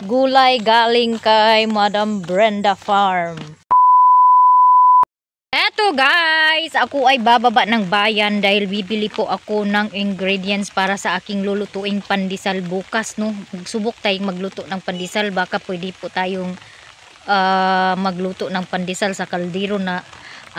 Gulay galing kay Madam Brenda Farm. Eto guys, ako ay bababa ng bayan dahil bibili po ako ng ingredients para sa aking lulutuing pandesal bukas, no. Subok tayong magluto ng pandesal, baka pwede po tayong magluto ng pandesal sa kaldero na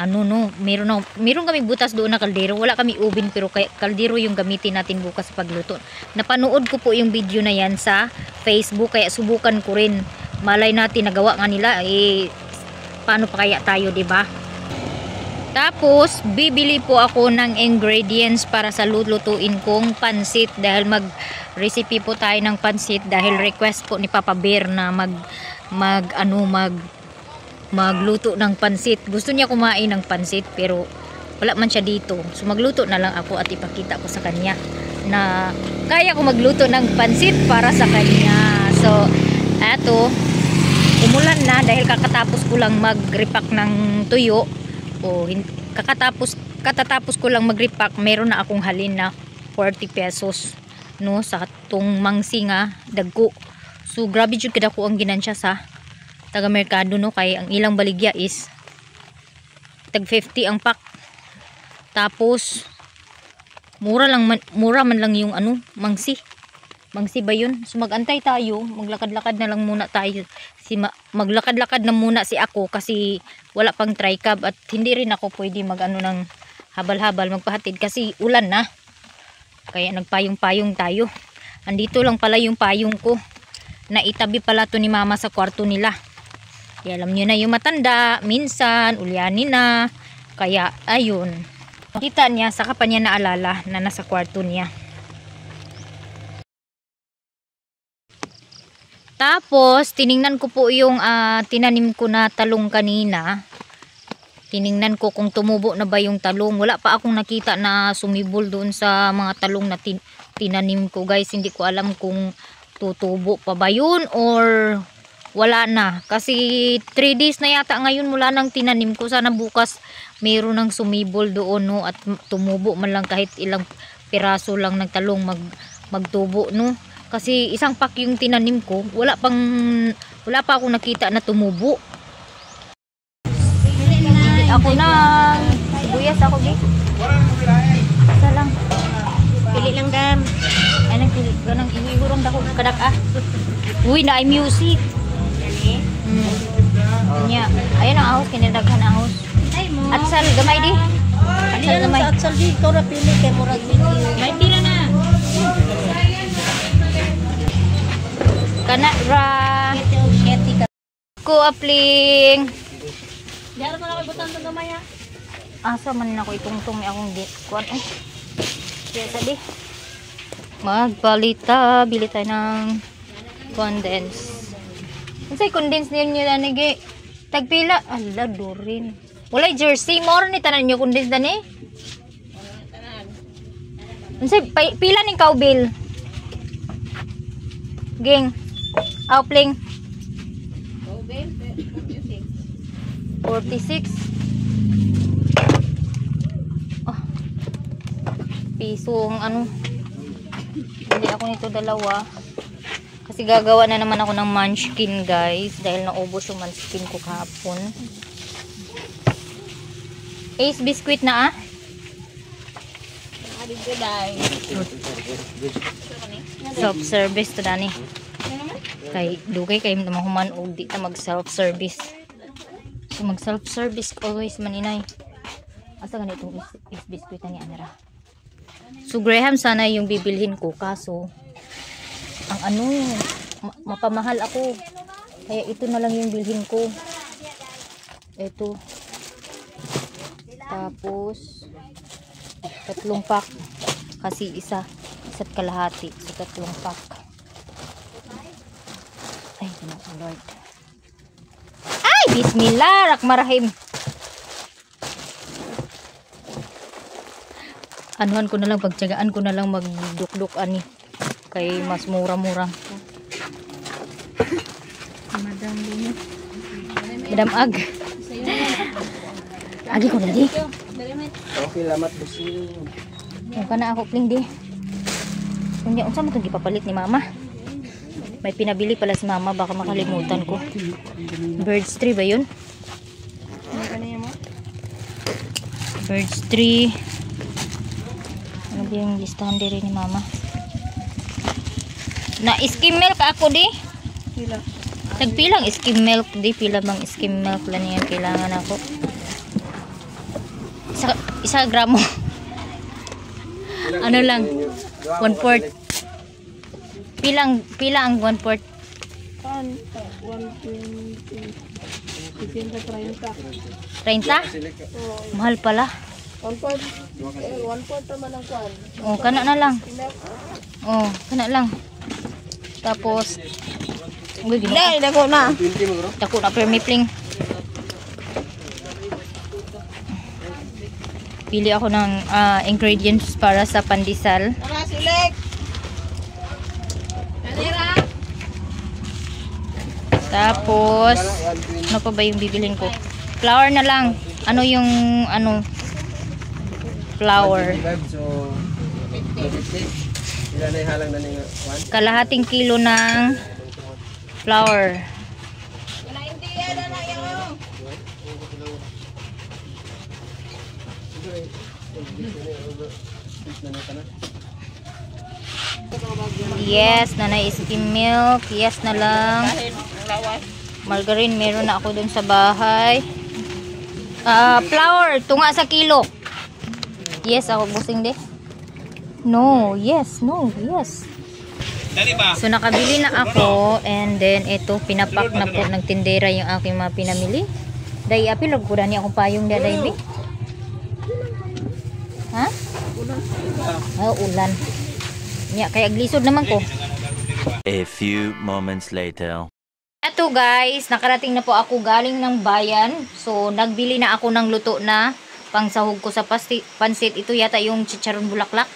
ano, no. Meron kami butas doon na kaldero, wala kami oven, pero kaldero yung gamitin natin bukas sa pagluto. Napanood ko po yung video na yan sa Facebook, kaya subukan ko rin. Malay natin nagawa nga nila, paano pa kaya tayo, 'di ba? Tapos, bibili po ako ng ingredients para sa lulutuin kong pansit dahil mag-recipe po tayo ng pansit dahil request po ni Papa Bear na magluto ng pansit. Gusto niya kumain ng pansit pero wala man siya dito. So, magluto na lang ako at ipakita ko sa kanya na kaya ko magluto ng pansit para sa kanya. So, eto, umulan na dahil kakatapos ko lang mag-repack ng tuyo. Katatapos ko lang mag-repack, meron na akong halin na 40 pesos, no, sa tong mangsi nga dagko. So grabe jud kada ko ang ginansya sa taga merkado, no, kay ang ilang baligya is tag 50 ang pack. Tapos mura man lang yung ano, mangsi ba yun? So magantay tayo, maglakad-lakad na lang muna tayo. Maglakad-lakad na muna si ako kasi wala pang tri-cab at hindi rin ako pwede mag-ano ng habal-habal, magpahatid kasi ulan na. Kaya nagpayong-payong tayo. Andito lang pala yung payong ko. Naitabi pala to ni mama sa kwarto nila. Kaya alam nyo na yung matanda, minsan ulyanin na. Kaya ayun. Kita niya, saka pa niya naalala na nasa kwarto niya. Tapos, tiningnan ko po yung tinanim ko na talong kanina. Tiningnan ko kung tumubo na ba yung talong. Wala pa akong nakita na sumibol doon sa mga talong na tinanim ko, guys. Hindi ko alam kung tutubo pa ba yun or wala na. Kasi 3 days na yata ngayon mula nang tinanim ko. Sana bukas mayroon ng sumibol doon, no, at tumubo man lang kahit ilang piraso lang ng talong magtubo, no. Kasi isang pack yung tinanim ko, wala pa akong nakita na tumubo. Ako ng sibuyas ako, Gi. Isa lang. Pili lang dam. Ay nagpili ko nang ihigurong dako kadak Uy, na ay music. Nya, ayun ang ahos kinadaghan ahos. Atsal gamay di. Atsal gamay. Atsal di ko ra pili kay murag video. May pila na. Kana ra ko apling diara pa na koy butang gamay ha. Asa man na ko itungtong ni akong di kuan kaya sabi magpalita, bili tayo ng condense. Unsay condense ninyo na gi tagpila ala durin walay jersey more ni tanan niyo condense dani unsay pila ning kaubil ging Aupling 46 pisong ano hindi ako nito dalawa kasi gagawa na naman ako ng munchkin, guys, dahil naubos yung munchkin ko kahapon. Ace biscuit na self service to dani kay dugay kay mahuman og di ta mag self service. So mag self service always maninay. Asa ganitong is biscuit ni Anara. So Graham sana yung bibilhin ko kaso ang ano mapamahal ako. Kaya ito na lang yung bilhin ko. Ito. Tapos 3 pack kasi isa't kalahati. So 3 pack. Ay, Lord. Ay, bismillah, rahmanirrahim. Anuhan ko na lang, pagtyagaan ko na lang magduk-duk ani. Kay mas mura-mura. Madam Ag. Agi ko na di. Okay, lamat busi. Yung ka na ako, pling di. Kung unsa mo itong gipapalit ni mama? May pinabili pala si mama, baka makalimutan ko. Birds tree ba yun? Birds tree. Ano ba yung listahan din ni mama? Na skim milk ako di. Pila. Tagpilang skim milk di, pila bang skim milk lang yan kailangan ako. Isa gramo. Ano lang? 1/4. Pila ang 1/4? 120. 30? Mahal pala. 1/4 naman ang kwan. Oh, kana na lang. Oh, kana lang. Tapos uy, Dai, dako na. dako na permipling. Pili ako ng ingredients para sa pandesal. Tara, silik. Kanira. Tapos ano pa ba yung bibilhin ko? Flour na lang. Ano yung flour? So, ilan na ihalang na niya? Kalahating kilo ng flour. Yes, nanay skim milk. Yes na lang. Margarine, meron na ako dun sa bahay. Flour, tunga sa kilo. Yes, ako busing de. No, yes, no, yes. So nakabili na ako and then ito pinapak na po ng tindera yung aking mga pinamili. Dai apil og kuda ni akong payong da dai. Ha? Oh, ulan. Nya kay aglisod naman ko. A few moments later. Ito guys, nakarating na po ako galing ng bayan. So nagbili na ako ng luto na pangsahog ko sa pansit. Ito yata yung chicharon bulaklak.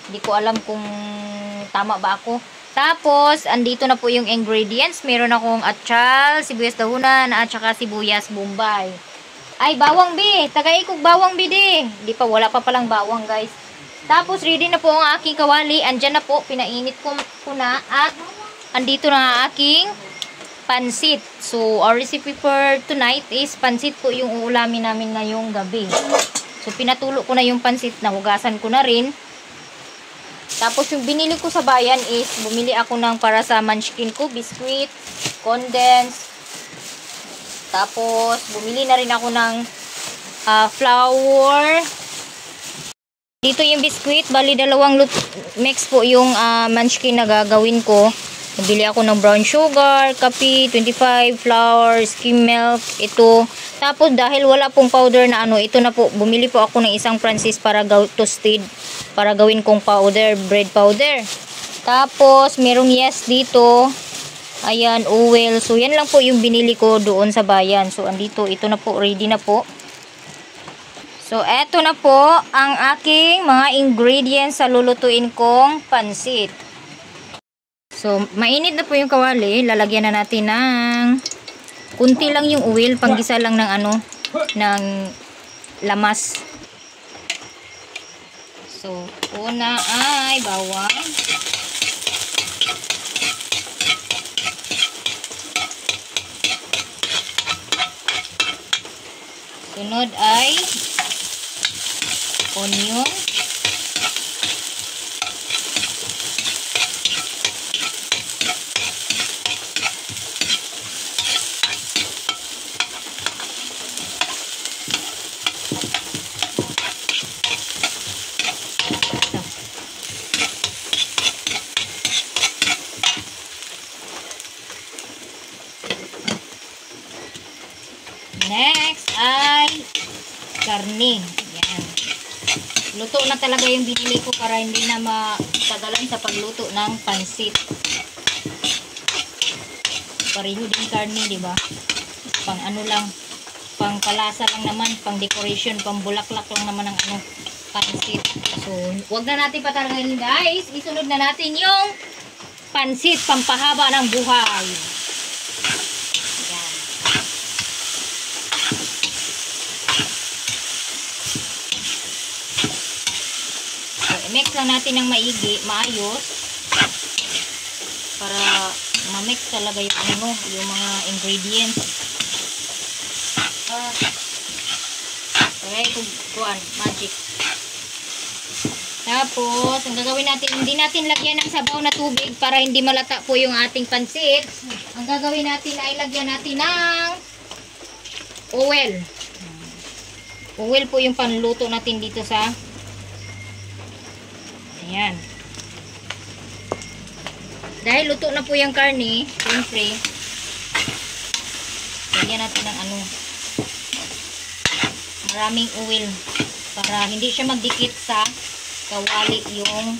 Hindi ko alam kung tama ba ako. Tapos, andito na po yung ingredients. Meron akong atchal, sibuyas dahunan, at saka sibuyas bombay. Ay, bawang bi. Tagaikog bawang bi di. Di pa, wala pa palang bawang guys. Tapos, ready na po ang aking kawali. Andyan na po, pinainit ko na. At, andito na ang aking pansit. So, our recipe for tonight is pansit po yung uulamin namin ngayong gabi. So, pinatulo ko na yung pansit. Nahugasan ko na rin. Tapos yung binili ko sa bayan is bumili ako ng para sa munchkin ko, biscuit, condensed. Tapos bumili na rin ako ng flour. Dito yung biscuit, bali dalawang mix po yung munchkin na gagawin ko. Nabili ako ng brown sugar, kape, 25, flour, skim milk, ito. Tapos dahil wala pong powder na ito na po, bumili po ako ng isang Francis para toasted, para gawin kong powder, bread powder. Tapos merong yes dito, ayan, oil. So yan lang po yung binili ko doon sa bayan. So andito, ito na po, ready na po. So eto na po ang aking mga ingredients sa lulutuin kong pansit. So, mainit na po yung kawali. Lalagyan na natin ng kunti lang yung oil. Panggisa lang ng ng lamas. So, una ay bawang. Sunod ay onion. Next ay karne. Yan. Luto na talaga yung binili ko para hindi na matagalan sa pagluto ng pansit. Pareho din karne, di ba? Pang lang, pang palasa lang naman, pang decoration, pang bulaklak lang naman ang pansit. So, wag na natin patarangin guys. Isunod na natin yung pansit, pampahaba ng buhay. Mix lang natin ng maayos para ma-mix talaga yung ano, yung mga ingredients. Okay, kuan, magic. Tapos, ang gagawin natin, hindi natin lagyan ng sabaw na tubig para hindi malata po yung ating pansit. Ang gagawin natin ay lagyan natin ng oil. Oil po yung panluto natin dito sa ayan. Dahil luto na po yung karne, siyempre, lagyan natin ng ano, maraming oil para hindi siya magdikit sa kawali yung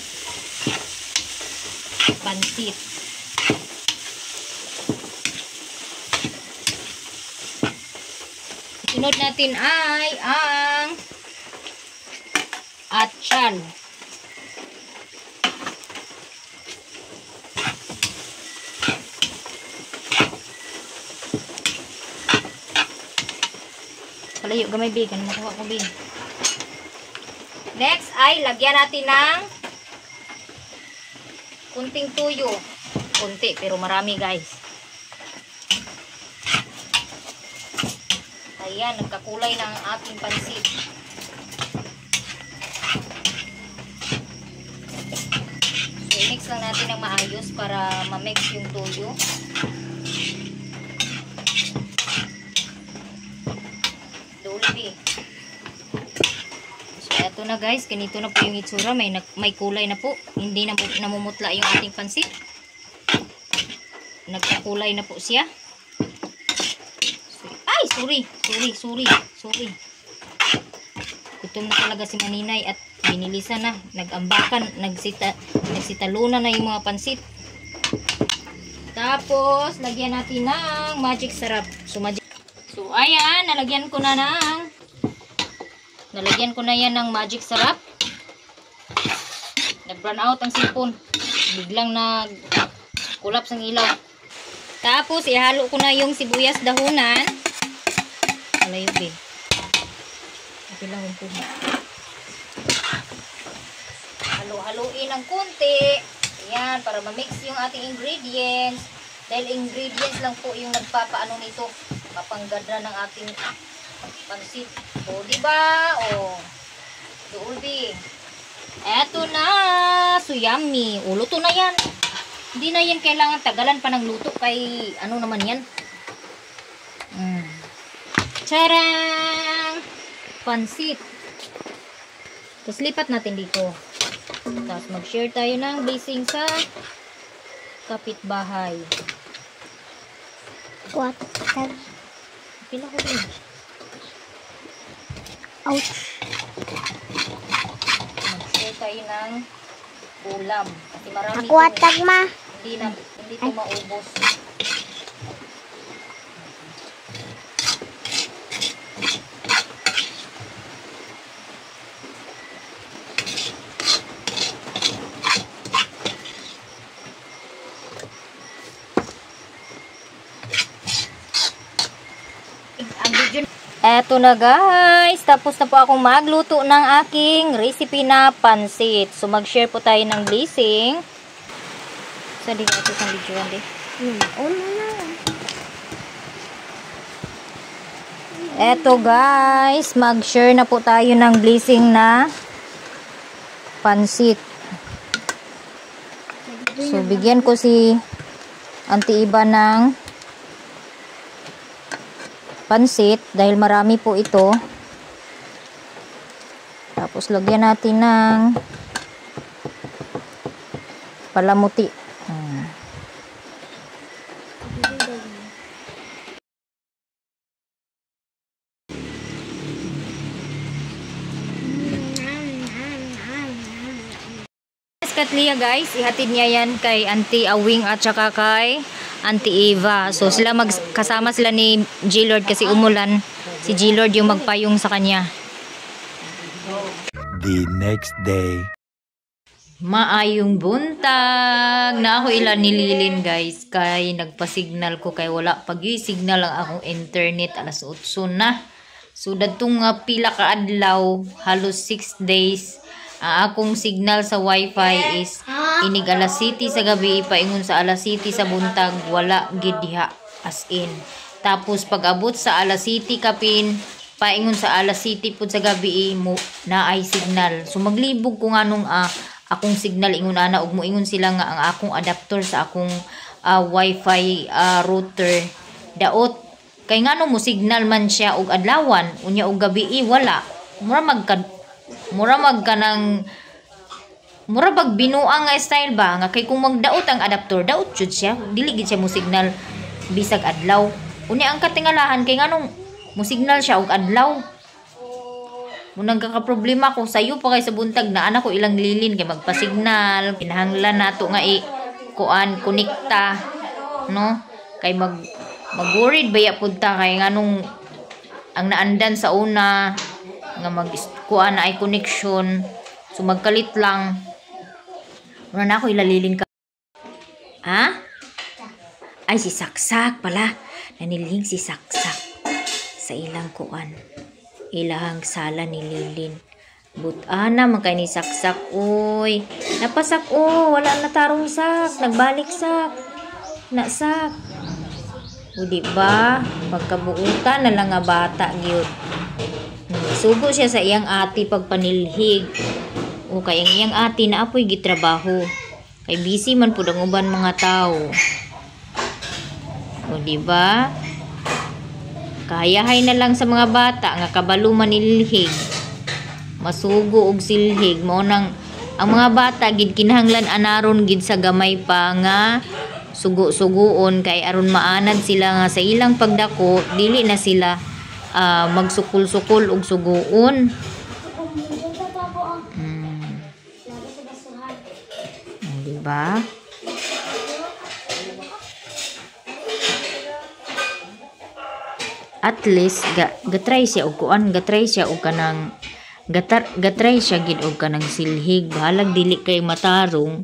pansit. Sunod natin ay ang atchal. Palayo gamay bigan, makuha ko bin. Next ay lagyan natin ng kunting tuyo. Kunti pero marami guys. Ayan, nagkakulay na ang ating pansit. So, i-mix lang natin ng maayos para ma-mix yung tuyo. Dolby. So, eto na guys. Ganito na po yung itsura. May kulay na po. Hindi na po namumutla yung ating pansit. Nagkakulay na po siya. Ay, sorry. Gutom na talaga si Maninay at binilisan na. Nagambakan, nagsitalunan na yung mga pansit. Tapos, lagyan natin ng magic syrup. So, ayan, nalagyan ko na yan ng magic syrup. Nag-run out ang sipon. Biglang nag-collapse ang ilaw. Tapos, ihalo ko na yung sibuyas dahunan. Malayo ba? Ipilang po. Halo-haloin ng konti. Ayan, para ma-mix yung ating ingredients. Dahil ingredients lang po yung nagpapaano nito. Mapangganda ng ating pansit. O, diba? O, Dolby. Eto na. So, yummy. O, luto na yan. Hindi na yan kailangan tagalan pa ng luto. Kay, ano naman yan? Charang! Pansit. Tapos, lipat natin dito. Tapos, mag-share tayo ng blessing sa kapitbahay. What? Pila ko din. Ouch. Mag-share tayo ng ulam. Kasi marami Ako atag ma. Hindi ito maubos. Eto na guys, tapos na po akong magluto ng aking recipe na pansit. So mag-share po tayo ng blessing. Sa di ito sa video andi. Eto guys, mag-share na po tayo ng blessing na pansit. So bigyan ko si Auntie Iba ng pansit dahil marami po ito. Tapos lagyan natin ng palamuti. Katlia guys, ihatid niya yan kay Auntie Awing at saka kay Auntie Eva. So sila kasama sila ni G-Lord kasi umulan. Si G-Lord yung magpayong sa kanya. The next day. Maayong buntag na ako ilan nililin guys kay nagpa-signal ko kay wala pag-signal ang akong internet alas 8 na. So dadtong pila ka adlaw halos 6 days ang akong signal sa wifi is Inig alas 7 sa gabi, paingon sa alas 7 sa buntag, wala gid diha, as in. Tapos pag abot sa alas 7 kapin, paingon sa alas 7 pud sa gabi mo na ay signal. So maglibog ko nganong akong signal ingon ana ug moingon sila nga ang akong adapter sa akong wifi router daot kay nganong mo signal man siya og adlawan unya og gabi wala. Mura pag binuang nga style ba nga kay kung magdaot ang adapter daot jud siya dili gid siya mo signal bisag adlaw unya ang katingalahan kay nganong mo signal siya og adlaw mo nagkakaproblema ko sayo pa kay sa buntag na ana ko ilang lilin kay magpa-signal kinahanglan nato nga kuan konekta no kay mag-worried baya pud ta kay nganong ang naandan sa una nga kuan na ay connection so magkalit lang wala na ako ilalilin ka ay si Saksak pala nanilhing si Saksak sa ilang kuan ilahang sala ni Lilin butana magkay ni Saksak uy napasak wala na tarong sak nagbalik sak nasak o diba pagkabuutan na lang nga bata gyud sugo siya sa iyang ati pagpanilhig o kay ang iyang ati na apoy gitrabaho kay busy man pud ang uban mga tao o diba kayahay na lang sa mga bata nga kabalo manilhig masugo og silhig mo nang ang mga bata gid kinahanglan anaron gid sa gamay pa nga sugo-sugoon kay aron maanad sila nga sa ilang pagdako dili na sila magsukol-sukol og sugoon diba at least gatry siya og kuan gatry siya og kanang gatry siya gid og kanang silhig bahalag dili kay matarong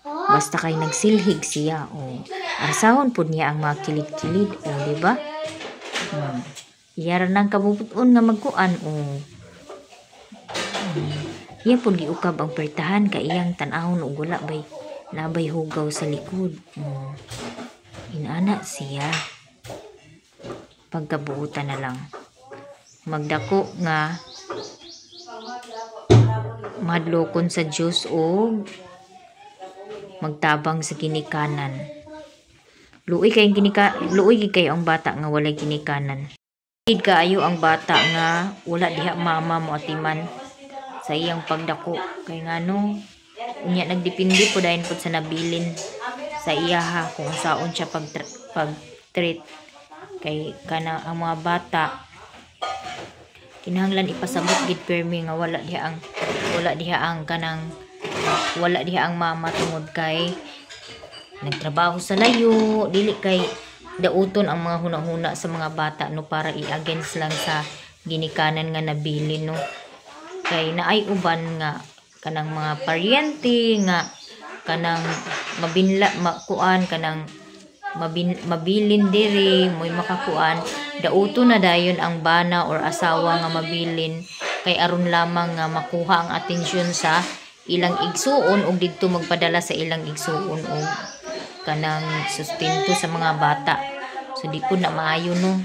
basta kay nagsilhig siya arsahon pud niya ang mga kilid-kilid di ba iyara nang kabubuton nga magkuan iya pud giukab ang pertahan kay iyang tan-awon og wala bay labay hugaw sa likod inana siya pagkabuutan na lang magdako nga madlokon sa Dios o magtabang sa ginikanan luoy kayo ang bata nga walay ginikanan gid kaayo ang bata nga wala diha mama mo atiman sa iyang pagdako kay ngano unya nagdepende po dayon pud sa nabilin sa iyaha kung saon siya pag-treat kay kana ang mga bata kinahanglan ipasabot gid permi nga wala diha ang mama tungod kay nagtrabaho sa layo dili kay dauton ang mga hunahuna sa mga bata no para i-against lang sa ginikanan nga nabilin no kay naay uban nga kanang mga paryente nga kanang mabilin diri moy makakuan dauto na dayon ang bana or asawa nga mabilin kay aron lamang nga makuha ang atensyon sa ilang igsuon ug didto magpadala sa ilang igsuon og kanang sustento sa mga bata so di pud na maayo no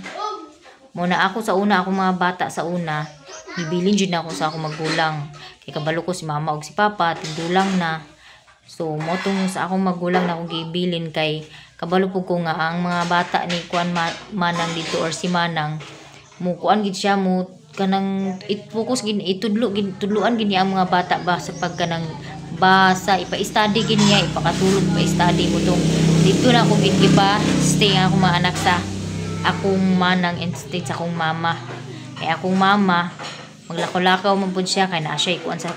muna ako sa una ako mga bata sa una gibilin jud na ako sa akong magulang kay kabalo ko si mama ug si papa tigdulang na so motong sa akong magulang na akong gibilin kay kabalo po ko nga ang mga bata ni kuan manang dito or si manang mo kuan gid siya mo kanang focus gid tudluan gid niya ang mga bata ba sa pagkanang basa ipa-study gid niya ipakatulog pa-study mo tong dito na ako gid pa stay ako mga anak sa akong manang instead sa akong mama kay akong mama maglakaw-lakaw man pud siya kay naa siya kuan sa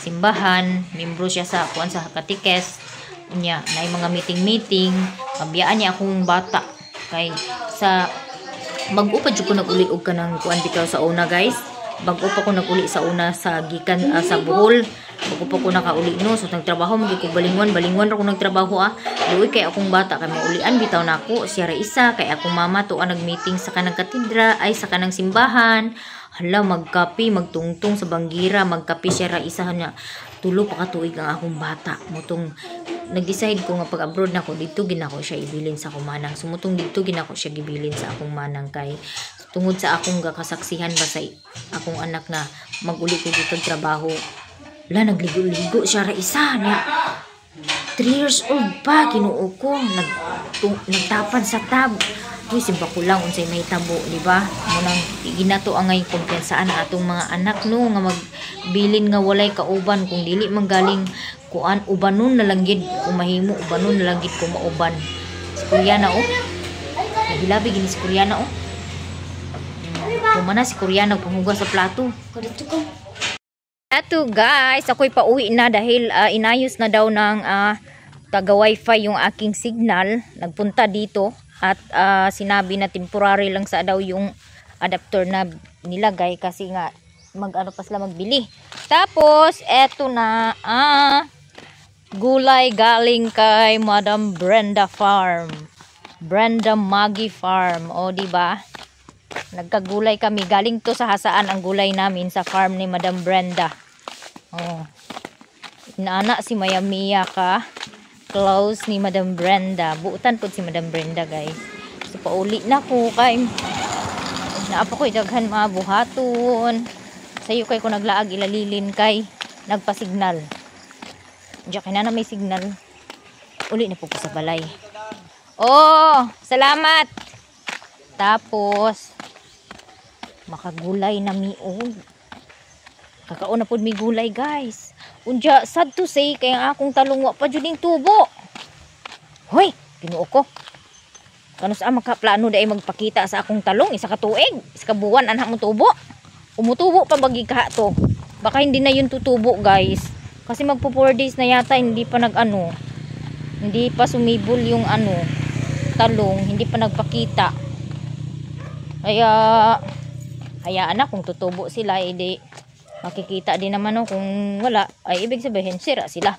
simbahan membro siya sa kuan sa katikes unya nay mga meeting pabiyaan niya akong bata kay sa mag-upad jud ko nag-uli og kanang kuan bitaw sa una guys bago pa ko nag-uli sa una sa gikan sa Bohol bago pa ko nakauli no so nagtrabaho mo ko balingwan ra ko nagtrabaho luoy kay akong bata kay maulian bitaw nako siya ra isa kay akong mama tuwa nag-meeting sa kanang katedra ay sa kanang simbahan hala magkapi magtungtong sa banggira magkapi siya ra isa niya tulo pa ka tuig ang akong bata. Mutong nag-decide ko nga pag abroad na ko dito ginako siya ibilin sa akong manang. Sumutong dito ginako siya gibilin sa akong manang kay tungod sa akong gakasaksihan ba sa akong anak na maguli ko dito trabaho. Wala, nagligo-ligo siya ra isa niya. 3 years old pa, kinuo ko. Nagtapan sa tab. Uy, simba ko lang unsay may tabo, di ba? Munang ginato ang ngay kumpensaan ang atong mga anak no nga magbilin nga walay kauban kung dili manggaling kuan ubanon na lang gid kung mahimo ubanon na lang gid kung mauban. Si Koreana oh. Nahilabi gini si Koreana oh. Kumana si Koreana panghugas sa plato. Kadto ko. Ato guys, ako'y pauwi na dahil inayos na daw ng taga wifi yung aking signal. Nagpunta dito at sinabi na temporary lang sa daw yung adapter na nilagay kasi nga mag-ano pa sila magbili. Tapos eto na gulay galing kay Madam Brenda Farm. Brenda Maggie Farm. O di ba? Nagkagulay kami. Galing to sa hasaan ang gulay namin sa farm ni Madam Brenda. Oh. Inaana si Maya Mia ka. Close ni Madam Brenda. Buutan po si Madam Brenda guys. So pauli na ko kay naapa ko daghan mga buhaton. Sayo kay ko naglaag ilalilin kay nagpa-signal. Diyan kay na may signal. Uli na po sa balay. Oh, salamat. Tapos makagulay na miog. Kakaon na pud mi gulay guys. Unja sad to say kay ang akong talong wa pa jud ning tubo. Hoy, tinuo ko. Kano sa makaplano dai magpakita sa akong talong isa ka tuig, isa ka buwan anha mo tubo. Umutubo pa bagi ka to. Baka hindi na yun tutubo guys. Kasi magpo 4 days na yata hindi pa nag-ano. Hindi pa sumibol yung talong, hindi pa nagpakita. Kaya hayaan na kung tutubo sila, edi makikita din naman kung wala, ay ibig sabihin sira sila.